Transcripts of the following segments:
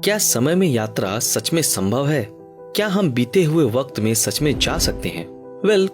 क्या समय में यात्रा सच में संभव है? क्या हम बीते हुए वक्त में सच में जा सकते हैं?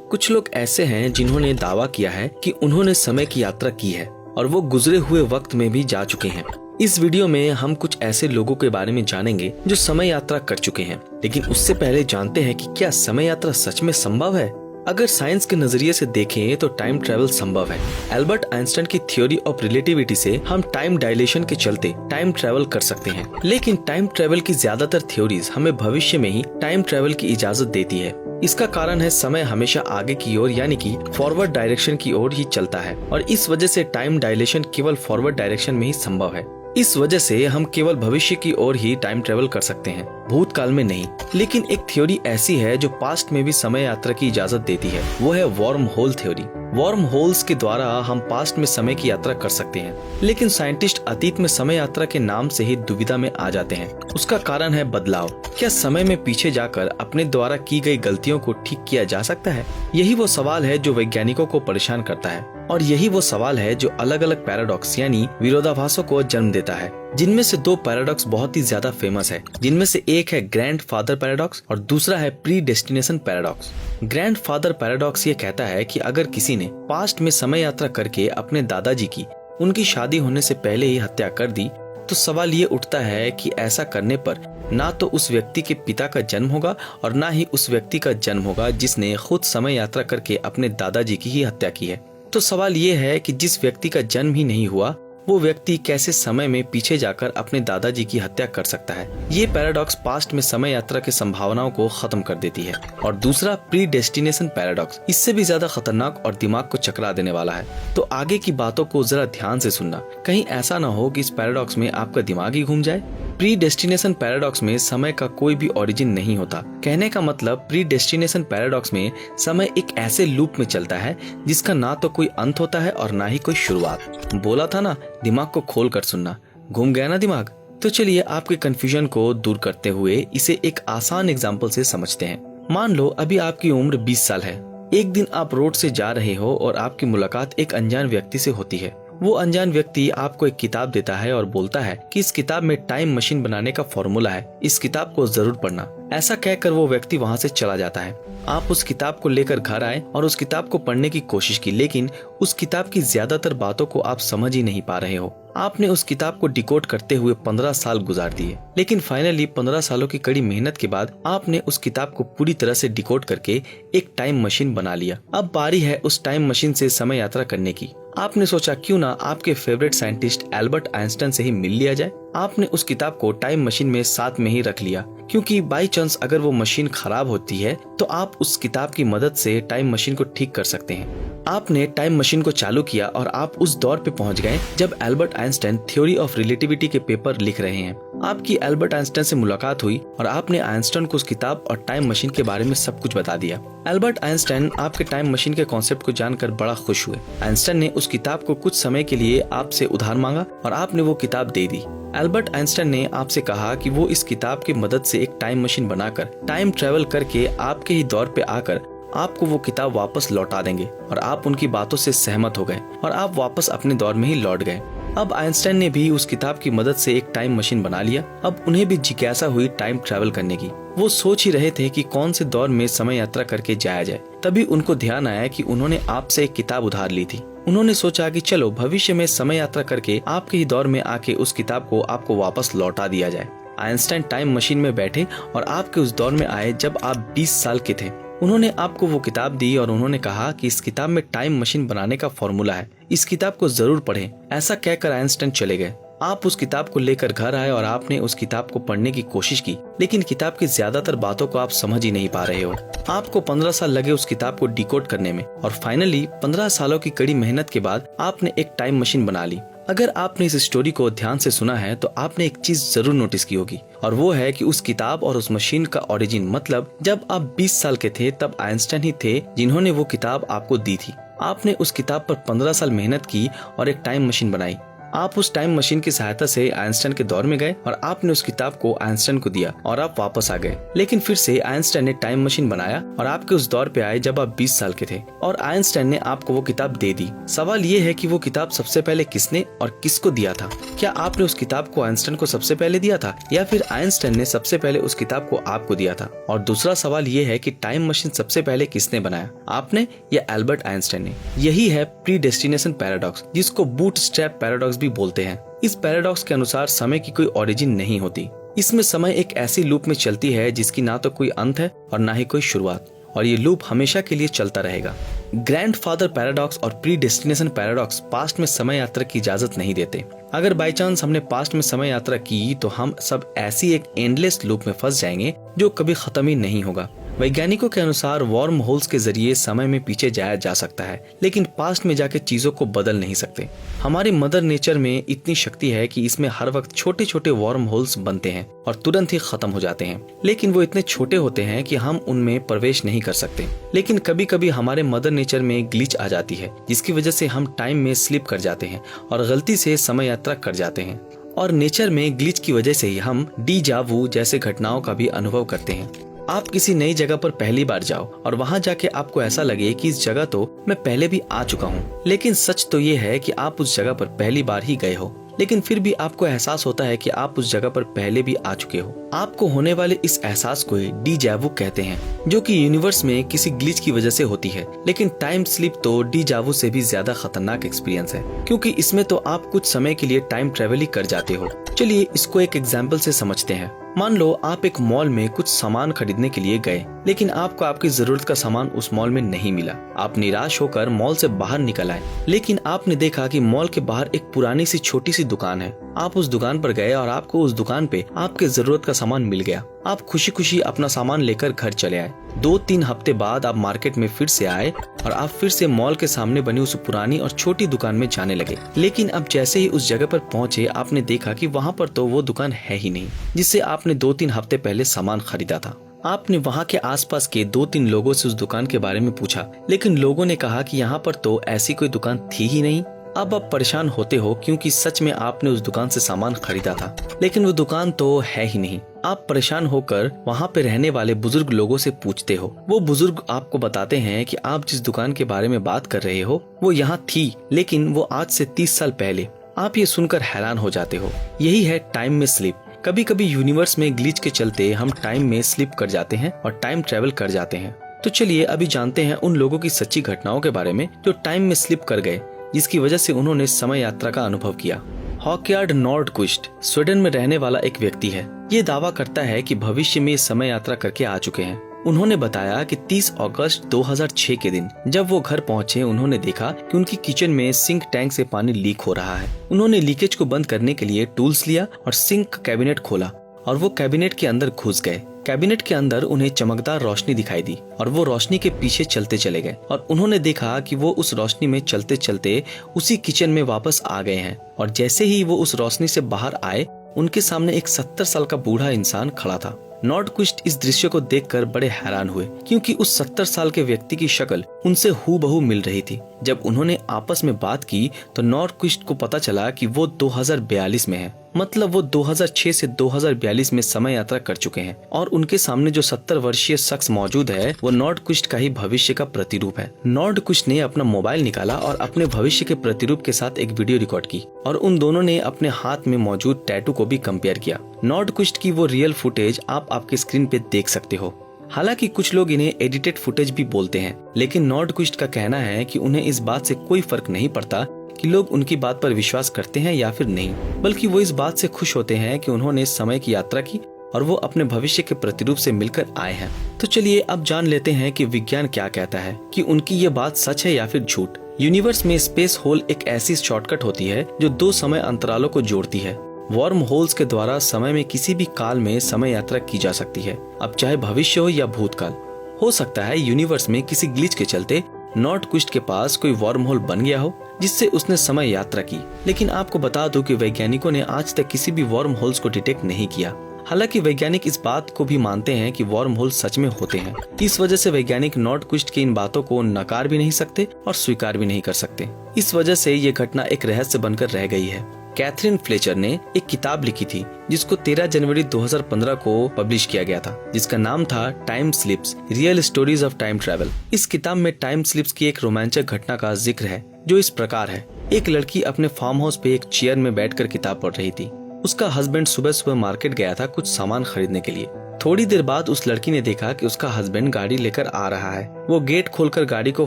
कुछ लोग ऐसे हैं जिन्होंने दावा किया है कि उन्होंने समय की यात्रा की है और वो गुजरे हुए वक्त में भी जा चुके हैं। इस वीडियो में हम कुछ ऐसे लोगों के बारे में जानेंगे जो समय यात्रा कर चुके हैं, लेकिन उससे पहले जानते हैं कि क्या समय यात्रा सच में संभव है। अगर साइंस के नजरिए से देखें तो टाइम ट्रेवल संभव है। एल्बर्ट आइंस्टाइन की थ्योरी ऑफ रिलेटिविटी से हम टाइम डायलेशन के चलते टाइम ट्रेवल कर सकते हैं, लेकिन टाइम ट्रेवल की ज्यादातर थ्योरीज हमें भविष्य में ही टाइम ट्रेवल की इजाजत देती है। इसका कारण है समय हमेशा आगे की ओर यानी कि फॉरवर्ड डायरेक्शन की ओर ही चलता है और इस वजह से टाइम डायलेशन केवल फॉरवर्ड डायरेक्शन में ही संभव है। इस वजह से हम केवल भविष्य की ओर ही टाइम ट्रेवल कर सकते हैं, भूतकाल में नहीं। लेकिन एक थ्योरी ऐसी है जो पास्ट में भी समय यात्रा की इजाजत देती है, वो है worm hole theory. Worm holes के द्वारा हम पास्ट में समय की यात्रा कर सकते हैं, लेकिन साइंटिस्ट अतीत में समय यात्रा के नाम से ही दुविधा में आ जाते हैं। उसका कारण है बदलाव। क्या समय में पीछे जाकर अपने द्वारा की गई गलतियों को ठीक किया जा सकता है? यही वो सवाल है जो वैज्ञानिकों को परेशान करता है, और यही वो सवाल है जो अलग अलग पैराडॉक्स यानी विरोधाभासों को जन्म देता है। जिनमें से दो पैराडॉक्स बहुत ही ज्यादा फेमस है, जिनमें से एक है ग्रैंडफादर पैराडॉक्स और दूसरा है pre destination paradox. Grandfather paradox ये कहता है कि अगर किसी ने पास्ट में समय यात्रा करके अपने दादाजी की उनकी शादी होने से पहले ही हत्या कर दी, तो सवाल ये उठता है कि ऐसा करने पर ना तो उस व्यक्ति के पिता का जन्म होगा और ना ही उस व्यक्ति का जन्म होगा जिसने खुद समय यात्रा करके अपने दादाजी की ही हत्या की है। तो सवाल ये है कि जिस व्यक्ति का जन्म ही नहीं हुआ, वो व्यक्ति कैसे समय में पीछे जाकर अपने दादाजी की हत्या कर सकता है। ये पैराडॉक्स पास्ट में समय यात्रा की संभावनाओं को खत्म कर देती है। और दूसरा प्री डेस्टिनेशन पैराडॉक्स इससे भी ज्यादा खतरनाक और दिमाग को चकरा देने वाला है। तो आगे की बातों को जरा ध्यान से सुनना, कहीं ऐसा ना हो कि इस पैराडॉक्स में आपका दिमाग ही घूम जाए। प्री डेस्टिनेशन पैराडॉक्स में समय का कोई भी ओरिजिन नहीं होता। कहने का मतलब प्री डेस्टिनेशन पैराडॉक्स में समय एक ऐसे लूप में चलता है जिसका ना तो कोई अंत होता है और ना ही कोई शुरुआत। बोला था ना, दिमाग को खोल कर सुनना। घूम गया ना दिमाग? तो चलिए आपके कंफ्यूजन को दूर करते हुए इसे एक आसान एग्जाम्पल से समझते हैं। मान लो अभी आपकी उम्र 20 साल है। एक दिन आप रोड से जा रहे हो और आपकी मुलाकात एक अनजान व्यक्ति से होती है। वो अनजान व्यक्ति आपको एक किताब देता है और बोलता है कि इस किताब में टाइम मशीन बनाने का फॉर्मूला है, इस किताब को जरूर पढ़ना। ऐसा कहकर वो व्यक्ति वहाँ से चला जाता है। आप उस किताब को लेकर घर आए और उस किताब को पढ़ने की कोशिश की, लेकिन उस किताब की ज्यादातर बातों को आप समझ ही नहीं पा रहे हो। आपने उस किताब को डिकोड करते हुए 15 साल गुजार दिए, लेकिन फाइनली 15 सालों की कड़ी मेहनत के बाद आपने उस किताब को पूरी तरह से डिकोड करके एक टाइम मशीन बना लिया। अब बारी है उस टाइम मशीन से समय यात्रा करने की। आपने सोचा क्यों ना आपके फेवरेट साइंटिस्ट एल्बर्ट आइंस्टाइन से ही मिल लिया जाए। आपने उस किताब को टाइम मशीन में साथ में ही रख लिया, क्योंकि बाई चांस अगर वो मशीन खराब होती है तो आप उस किताब की मदद से टाइम मशीन को ठीक कर सकते हैं। आपने टाइम मशीन को चालू किया और आप उस दौर पे पहुंच गए जब Albert Einstein theory of relativity के पेपर लिख रहे हैं। आपकी एल्बर्ट आइंस्टाइन से मुलाकात हुई और आपने आइंस्टाइन को उस किताब और टाइम मशीन के बारे में सब कुछ बता दिया। एल्बर्ट आइंस्टाइन आपके टाइम मशीन के कॉन्सेप्ट को जानकर बड़ा खुश हुए। आइंस्टाइन ने उस किताब को कुछ समय के लिए आपसे उधार मांगा और आपने वो किताब दे दी। एल्बर्ट आइंस्टाइन ने आपसे कहा कि वो इस किताब की मदद से एक टाइम मशीन बनाकर टाइम ट्रेवल करके आपके ही दौर पे आकर आपको वो किताब वापस लौटा देंगे, और आप उनकी बातों से सहमत हो गए और आप वापस अपने दौर में ही लौट गए। अब आइंस्टाइन ने भी उस किताब की मदद से एक टाइम मशीन बना लिया। अब उन्हें भी जिज्ञासा हुई टाइम ट्रैवल करने की। वो सोच ही रहे थे कि कौन से दौर में समय यात्रा करके जाया जाए। तभी उनको ध्यान आया कि उन्होंने आपसे एक किताब उधार ली थी। उन्होंने सोचा कि चलो भविष्य में समय यात्रा करके आपके ही दौर में आके उस किताब को आपको वापस लौटा दिया जाए। आइंस्टाइन टाइम मशीन में बैठे और आपके उस दौर में आए जब आप 20 साल के थे। उन्होंने आपको वो किताब दी और उन्होंने कहा कि इस किताब में टाइम मशीन बनाने का फॉर्मूला है, इस किताब को जरूर पढ़ें। ऐसा कहकर आइंस्टाइन चले गए। आप उस किताब को लेकर घर आए और आपने उस किताब को पढ़ने की कोशिश की, लेकिन किताब की ज्यादातर बातों को आप समझ ही नहीं पा रहे हो। आपको 15 साल लगे उस किताब को डिकोड करने में, और फाइनली 15 सालों की कड़ी मेहनत के बाद आपने एक टाइम मशीन बना ली। अगर आपने इस स्टोरी को ध्यान से सुना है तो आपने एक चीज जरूर नोटिस की होगी, और वो है कि उस किताब और उस मशीन का ओरिजिन मतलब जब आप 20 साल के थे तब आइंस्टाइन ही थे जिन्होंने वो किताब आपको दी थी। आपने उस किताब पर 15 साल मेहनत की और एक टाइम मशीन बनाई। आप उस टाइम मशीन की सहायता से आइंस्टाइन के दौर में गए और आपने उस किताब को आइंस्टाइन को दिया और आप वापस आ गए। लेकिन फिर से आइंस्टाइन ने टाइम मशीन बनाया और आपके उस दौर पे आए जब आप 20 साल के थे और आइंस्टाइन ने आपको वो किताब दे दी। सवाल ये है कि वो किताब सबसे पहले किसने और किसको दिया था? क्या आपने उस किताब को आइंस्टाइन को सबसे पहले दिया था या फिर आइंस्टाइन ने सबसे पहले उस किताब को आपको दिया था? और दूसरा सवाल ये है कि टाइम मशीन सबसे पहले किसने बनाया, आपने या एल्बर्ट आइंस्टाइन ने? यही है प्रीडेस्टिनेशन पैराडॉक्स, जिसको बूटस्ट्रैप पैराडॉक्स भी बोलते हैं। इस पैराडॉक्स के अनुसार समय की कोई ओरिजिन नहीं होती। इसमें समय एक ऐसी लूप में चलती है जिसकी ना तो कोई अंत है और ना ही कोई शुरुआत, और ये लूप हमेशा के लिए चलता रहेगा। ग्रैंडफादर पैराडॉक्स और प्रीडेस्टिनेशन पैराडॉक्स पास्ट में समय यात्रा की इजाजत नहीं देते। अगर बाई चांस हमने पास्ट में समय यात्रा की तो हम सब ऐसी एक एंडलेस लूप में फंस जाएंगे जो कभी खत्म ही नहीं होगा। वैज्ञानिकों के अनुसार वार्म होल्स के जरिए समय में पीछे जाया जा सकता है, लेकिन पास्ट में जाके चीजों को बदल नहीं सकते। हमारी मदर नेचर में इतनी शक्ति है कि इसमें हर वक्त छोटे छोटे वार्म होल्स बनते हैं और तुरंत ही खत्म हो जाते हैं, लेकिन वो इतने छोटे होते हैं कि हम उनमें प्रवेश नहीं कर सकते। लेकिन कभी कभी हमारे मदर नेचर में ग्लिच आ जाती है, जिसकी वजह से हम टाइम में स्लिप कर जाते हैं और गलती से समय यात्रा कर जाते हैं। और नेचर में ग्लिच की वजह से ही हम डीजा वू जैसे घटनाओं का भी अनुभव करते हैं। आप किसी नई जगह पर पहली बार जाओ और वहां जाके आपको ऐसा लगे कि इस जगह तो मैं पहले भी आ चुका हूँ, लेकिन सच तो ये है कि आप उस जगह पर पहली बार ही गए हो, लेकिन फिर भी आपको एहसास होता है कि आप उस जगह पर पहले भी आ चुके हो। आपको होने वाले इस एहसास को डीजा वू कहते हैं, जो कि यूनिवर्स में किसी ग्लिच की वजह से होती है। लेकिन टाइम स्लिप तो डीजा वू से भी ज्यादा खतरनाक एक्सपीरियंस है, क्योंकि इसमें तो आप कुछ समय के लिए टाइम ट्रेवल ही कर जाते हो। चलिए इसको एक एग्जाम्पल से समझते हैं। मान लो आप एक मॉल में कुछ सामान खरीदने के लिए गए, लेकिन आपको आपकी जरूरत का सामान उस मॉल में नहीं मिला। आप निराश होकर मॉल से बाहर निकल आए, लेकिन आपने देखा कि मॉल के बाहर एक पुरानी सी छोटी सी दुकान है। आप उस दुकान पर गए और आपको उस दुकान पे आपके जरूरत का सामान मिल गया। आप खुशी खुशी अपना सामान लेकर घर चले आए। 2-3 हफ्ते बाद आप मार्केट में फिर से आए और आप फिर से मॉल के सामने बनी उस पुरानी और छोटी दुकान में जाने लगे। लेकिन अब जैसे ही उस जगह पर पहुंचे, आपने देखा कि वहां पर तो वो दुकान है ही नहीं जिससे आपने 2-3 हफ्ते पहले सामान खरीदा था। आपने वहां के आसपास के 2-3 लोगों से उस दुकान के बारे में पूछा, लेकिन लोगों ने कहा कि यहाँ पर तो ऐसी कोई दुकान थी ही नहीं। अब आप परेशान होते हो क्योंकि सच में आपने उस दुकान से सामान खरीदा था, लेकिन वो दुकान तो है ही नहीं। आप परेशान होकर वहाँ पे रहने वाले बुजुर्ग लोगों से पूछते हो। वो बुजुर्ग आपको बताते हैं कि आप जिस दुकान के बारे में बात कर रहे हो वो यहाँ थी, लेकिन वो आज से 30 साल पहले। आप ये सुनकर हैरान हो जाते हो। यही है टाइम में स्लिप। कभी कभी यूनिवर्स में ग्लिच के चलते हम टाइम में स्लिप कर जाते हैं और टाइम ट्रेवल कर जाते हैं। तो चलिए अभी जानते हैं उन लोगों की सच्ची घटनाओं के बारे में जो टाइम में स्लिप कर गए, जिसकी वजह से उन्होंने समय यात्रा का अनुभव किया। हॉकयार्ड नॉर्डक्विस्ट स्वीडन में रहने वाला एक व्यक्ति है। ये दावा करता है कि भविष्य में समय यात्रा करके आ चुके हैं। उन्होंने बताया कि 30 अगस्त 2006 के दिन जब वो घर पहुंचे, उन्होंने देखा कि उनकी किचन में सिंक टैंक से पानी लीक हो रहा है। उन्होंने लीकेज को बंद करने के लिए टूल्स लिया और सिंक कैबिनेट खोला और वो कैबिनेट के अंदर घुस गए। कैबिनेट के अंदर उन्हें चमकदार रोशनी दिखाई दी और वो रोशनी के पीछे चलते चले गए और उन्होंने देखा कि वो उस रोशनी में चलते चलते उसी किचन में वापस आ गए हैं। और जैसे ही वो उस रोशनी से बाहर आए, उनके सामने एक 70 साल का बूढ़ा इंसान खड़ा था। नॉर्डक्विस्ट इस दृश्य को देखकर बड़े हैरान हुए, क्योंकि उस 70 साल के व्यक्ति की शक्ल उनसे हूबहू मिल रही थी। जब उन्होंने आपस में बात की तो नॉर्डक्विस्ट को पता चला कि वो 2042 में है, मतलब वो 2006 से 2042 में समय यात्रा कर चुके हैं। और उनके सामने जो 70 वर्षीय शख्स मौजूद है वो नॉर्डक्विस्ट का ही भविष्य का प्रतिरूप है। नॉर्डक्विस्ट ने अपना मोबाइल निकाला और अपने भविष्य के प्रतिरूप के साथ एक वीडियो रिकॉर्ड की और उन दोनों ने अपने हाथ में मौजूद टैटू को भी कंपेयर किया। नॉर्डक्विस्ट की वो रियल फुटेज आप आपके स्क्रीन पे देख सकते हो। हालांकि कुछ लोग इन्हें एडिटेड फुटेज भी बोलते हैं, लेकिन नॉर्डक्विस्ट का कहना है कि उन्हें इस बात से कोई फर्क नहीं पड़ता कि लोग उनकी बात पर विश्वास करते हैं या फिर नहीं, बल्कि वो इस बात से खुश होते हैं कि उन्होंने समय की यात्रा की और वो अपने भविष्य के प्रतिरूप से मिलकर आए हैं। तो चलिए अब जान लेते हैं कि विज्ञान क्या कहता है, कि उनकी ये बात सच है या फिर झूठ। यूनिवर्स में स्पेस होल एक ऐसी शॉर्टकट होती है जो 2 समय अंतरालों को जोड़ती है। वार्म होल्स के द्वारा समय में किसी भी काल में समय यात्रा की जा सकती है, अब चाहे भविष्य हो या भूतकाल। हो सकता है यूनिवर्स में किसी ग्लिच के चलते नॉर्डक्विस्ट के पास कोई वार्म होल बन गया हो जिससे उसने समय यात्रा की, लेकिन आपको बता दूं कि वैज्ञानिकों ने आज तक किसी भी वार्म होल्स को डिटेक्ट नहीं किया। हालांकि वैज्ञानिक इस बात को भी मानते हैं कि वार्म होल सच में होते हैं। इस वजह से वैज्ञानिक नॉर्डक्विस्ट की इन बातों को नकार भी नहीं सकते और स्वीकार भी नहीं कर सकते। इस वजह से ये घटना एक रहस्य बनकर रह गई है। कैथरीन फ्लेचर ने एक किताब लिखी थी जिसको 13 जनवरी 2015 को पब्लिश किया गया था, जिसका नाम था time slips real stories of time travel. इस किताब में टाइम स्लिप्स की एक रोमांचक घटना का जिक्र है जो इस प्रकार है। एक लड़की अपने फार्म हाउस पे एक चेयर में बैठकर किताब पढ़ रही थी। उसका हस्बैंड सुबह सुबह मार्केट गया था कुछ सामान खरीदने के लिए। थोड़ी देर बाद उस लड़की ने देखा कि उसका हस्बैंड गाड़ी लेकर आ रहा है। वो गेट खोलकर गाड़ी को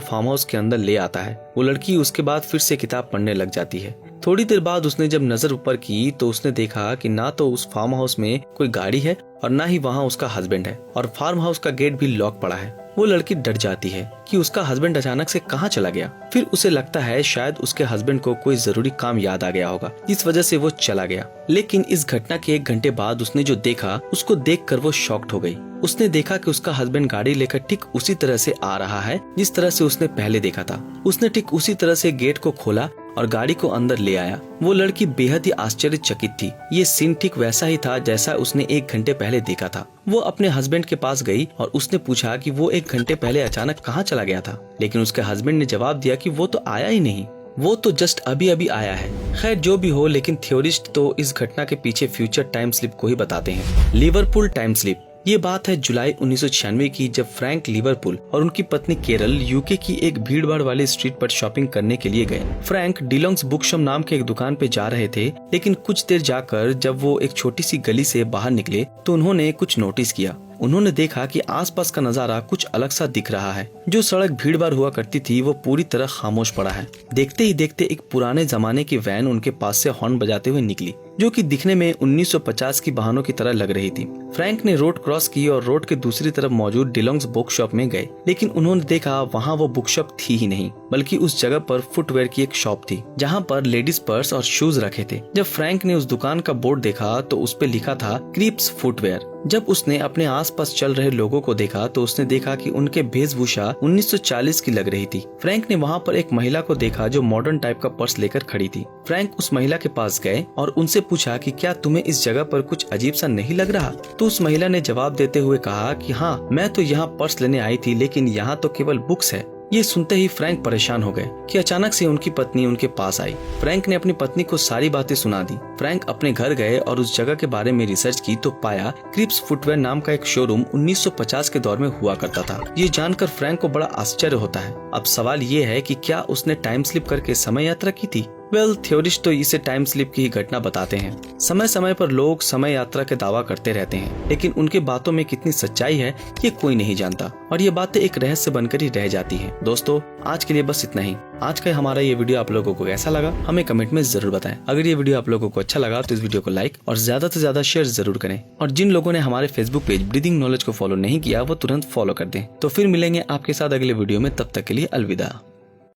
फार्म हाउस के अंदर ले आता है। वो लड़की उसके बाद फिर से किताब पढ़ने लग जाती है। थोड़ी देर बाद उसने जब नजर ऊपर की तो उसने देखा कि ना तो उस फार्म हाउस में कोई गाड़ी है और ना ही वहाँ उसका हस्बैंड है, और फार्म हाउस का गेट भी लॉक पड़ा है। वो लड़की डर जाती है कि उसका हस्बैंड अचानक से कहाँ चला गया। फिर उसे लगता है शायद उसके हस्बैंड को कोई जरूरी काम याद आ गया होगा, इस वजह से वो चला गया। लेकिन इस घटना के 1 घंटे बाद उसने जो देखा उसको देखकर वो शॉक्ड हो गई। उसने देखा कि उसका हस्बैंड गाड़ी लेकर ठीक उसी तरह से आ रहा है जिस तरह से उसने पहले देखा था। उसने ठीक उसी तरह से गेट को खोला और गाड़ी को अंदर ले आया। वो लड़की बेहद ही आश्चर्यचकित थी। ये सीन ठीक वैसा ही था जैसा उसने 1 घंटे पहले देखा था। वो अपने हस्बैंड के पास गई और उसने पूछा कि वो 1 घंटे पहले अचानक कहाँ चला गया था, लेकिन उसके हस्बैंड ने जवाब दिया कि वो तो आया ही नहीं, वो तो जस्ट अभी अभी आया है। खैर जो भी हो, लेकिन थ्योरिस्ट तो इस घटना के पीछे फ्यूचर टाइम स्लिप को ही बताते हैं। Liverpool time slip. ये बात है जुलाई 1996 की, जब फ्रैंक लिवरपूल और उनकी पत्नी केरल यूके की एक भीड़भाड़ वाली स्ट्रीट पर शॉपिंग करने के लिए गए। फ्रैंक डिलोंग्स बुकशॉप नाम के एक दुकान पे जा रहे थे, लेकिन कुछ देर जाकर जब वो एक छोटी सी गली से बाहर निकले तो उन्होंने कुछ नोटिस किया। उन्होंने देखा कि आसपास का नजारा कुछ अलग सा दिख रहा है। जो सड़क भीड़भाड़ हुआ करती थी वो पूरी तरह खामोश पड़ा है। देखते ही देखते एक पुराने जमाने की वैन उनके पास से हॉर्न बजाते हुए निकली, जो कि दिखने में 1950 की वाहनों की तरह लग रही थी। फ्रैंक ने रोड क्रॉस की और रोड के दूसरी तरफ मौजूद डिलोंग्स बुक शॉप में गए, लेकिन उन्होंने देखा वहाँ वो बुक शॉप थी ही नहीं, बल्कि उस जगह पर फुटवेयर की एक शॉप थी जहाँ पर लेडीज पर्स और शूज रखे थे। जब फ्रैंक ने उस दुकान का बोर्ड देखा तो उस पे लिखा था क्रीप्स फुटवेयर। जब उसने अपने आसपास चल रहे लोगों को देखा तो उसने देखा कि उनके वेशभूषा 1940 की लग रही थी। फ्रैंक ने वहाँ पर एक महिला को देखा जो मॉडर्न टाइप का पर्स लेकर खड़ी थी। फ्रैंक उस महिला के पास गए और उनसे पूछा कि क्या तुम्हें इस जगह पर कुछ अजीब सा नहीं लग रहा? तो उस महिला ने जवाब देते हुए कहा कि हाँ, मैं तो यहाँ पर्स लेने आई थी, लेकिन यहाँ तो केवल बुक्स है। ये सुनते ही फ्रैंक परेशान हो गए कि अचानक से उनकी पत्नी उनके पास आई। फ्रैंक ने अपनी पत्नी को सारी बातें सुना दी। फ्रैंक अपने घर गए और उस जगह के बारे में रिसर्च की तो पाया क्रिप्स फुटवेयर नाम का एक शोरूम 1950 के दौर में हुआ करता था। ये जानकर फ्रैंक को बड़ा आश्चर्य होता है। अब सवाल ये है कि क्या उसने टाइम स्लिप करके समय यात्रा की थी? वेल, थ्योरिस्ट तो इसे टाइम स्लिप की ही घटना बताते हैं। समय समय पर लोग समय यात्रा के दावा करते रहते हैं, लेकिन उनके बातों में कितनी सच्चाई है ये कोई नहीं जानता, और ये बातें एक रहस्य बनकर ही रह जाती हैं। दोस्तों, आज के लिए बस इतना ही। आज का हमारा ये वीडियो आप लोगों को कैसा लगा हमें कमेंट में जरूर बताएं। अगर ये वीडियो आप लोगों को अच्छा लगा तो इस वीडियो को लाइक और ज्यादा से ज्यादा शेयर जरूर करें, और जिन लोगों ने हमारे फेसबुक पेज ब्रीदिंग नॉलेज को फॉलो नहीं किया वो तुरंत फॉलो कर दें। तो फिर मिलेंगे आपके साथ अगले वीडियो में, तब तक के लिए अलविदा।